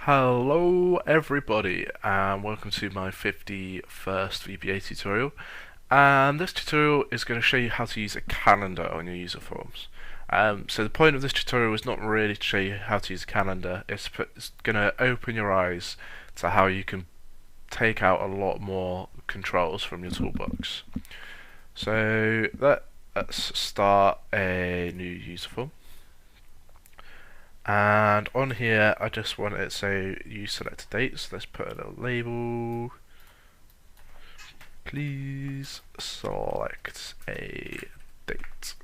Hello everybody and welcome to my 51st VBA tutorial, and this tutorial is going to show you how to use a calendar on your user forms. So the point of this tutorial is not really to show you how to use a calendar, it's going to open your eyes to how you can take out a lot more controls from your toolbox. So let's start a new user form. And on here, I just want it so you select a date. So let's put a little label. Please select a date.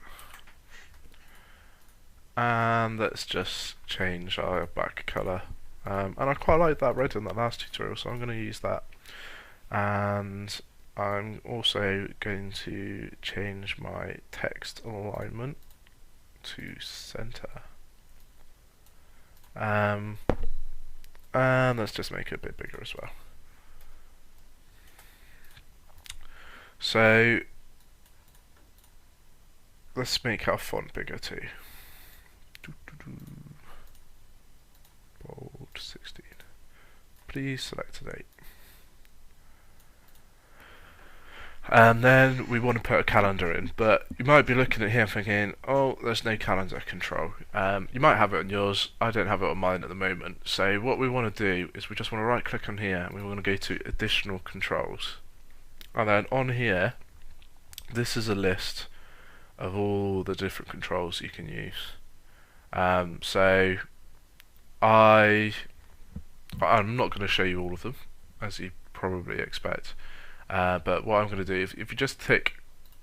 And let's just change our back color. And I quite like that red in that last tutorial, so I'm going to use that. And I'm also going to change my text alignment to center. And let's just make it a bit bigger as well. So let's make our font bigger too. Bold 16. Please select a date. And then we want to put a calendar in, but you might be looking at here thinking, oh, there's no calendar control. You might have it on yours, I don't have it on mine at the moment. So what we want to do is we just want to right click on here and we want to go to additional controls. And then on here, this is a list of all the different controls you can use. So I'm not going to show you all of them, as you probably expect. But what I'm going to do, if you just tick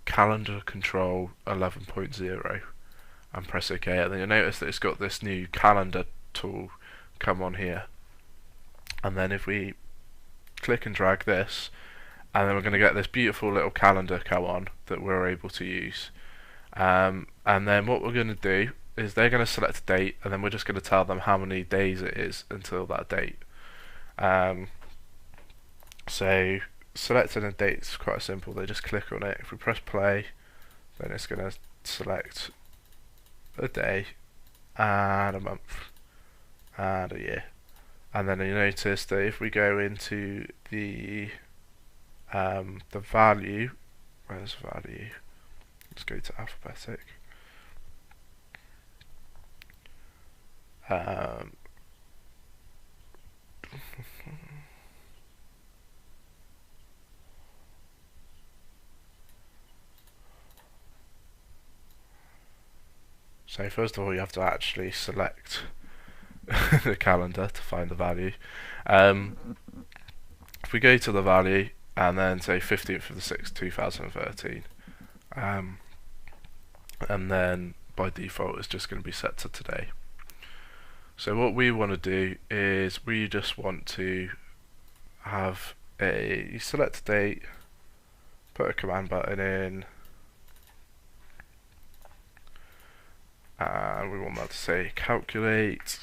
calendar control 11.0 and press OK, and then you'll notice that it's got this new calendar tool come on here. And then if we click and drag this, and then we're going to get this beautiful little calendar come on that we're able to use. And then what we're going to do is they're going to select a date, and then we're just going to tell them how many days it is until that date. So selecting a date is quite simple. They just click on it. If we press play, then it's going to select a day and a month and a year. And then you notice that if we go into the value, where's value? Let's go to alphabetic. So first of all, you have to actually select the calendar to find the value. If we go to the value and then say 15th of the 6th 2013, and then by default it's just going to be set to today. So what we want to do is we just want to have you select a date, put a command button in, and we want that to say calculate,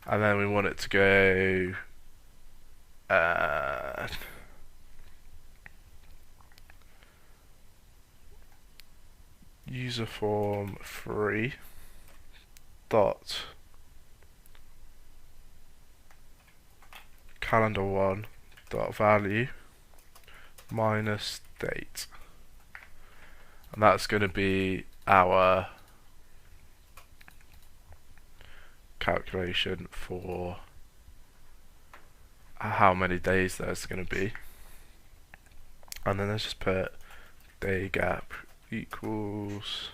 and then we want it to go Userform 3 dot calendar 1 dot value minus date, and that's going to be our calculation for how many days there's going to be. And then let's just put day gap equals,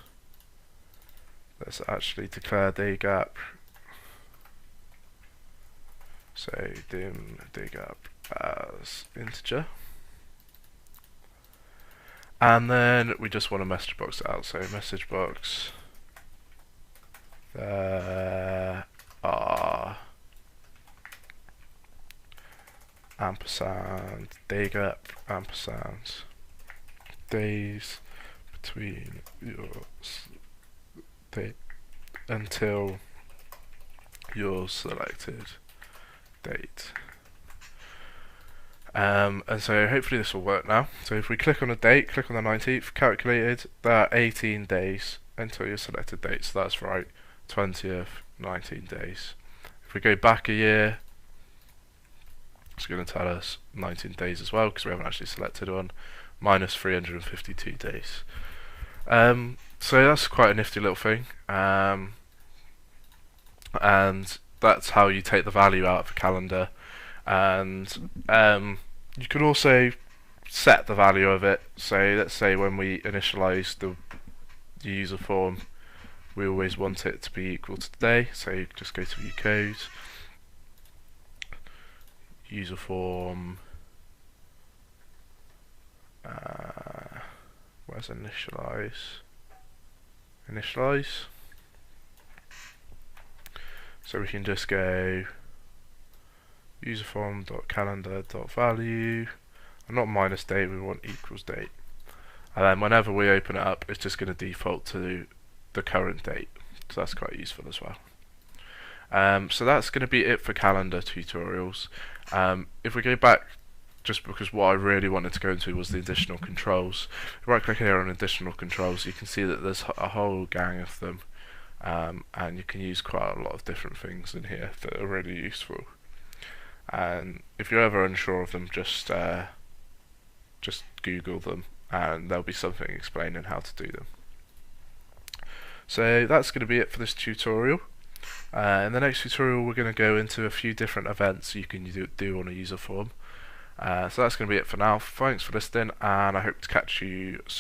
let's actually declare day gap, so dim day gap as integer. And then we just want to message box it out, so message box there are ampersand day gap ampersand days between your date until your selected date. And so hopefully this will work now. So if we click on a date, click on the 19th, calculated, there are 18 days until your selected date, so that's right, 20th, 19 days. If we go back a year, it's going to tell us 19 days as well because we haven't actually selected one, minus 352 days. So that's quite a nifty little thing, and that's how you take the value out of a calendar. And you can also set the value of it. So let's say when we initialize the user form, we always want it to be equal to today. So you just go to view code, user form, where's initialize? Initialize. So we can just go userform.calendar.value, and not minus date, we want equals date. And then whenever we open it up, it's just going to default to the current date. So that's quite useful as well. So that's going to be it for calendar tutorials. If we go back, just because what I really wanted to go into was the additional controls. Right click here on additional controls, you can see that there's a whole gang of them, and you can use quite a lot of different things in here that are really useful. And if you're ever unsure of them, just Google them and there'll be something explaining how to do them. So that's going to be it for this tutorial. In the next tutorial we're going to go into a few different events you can do on a user form. So that's going to be it for now. Thanks for listening, and I hope to catch you soon.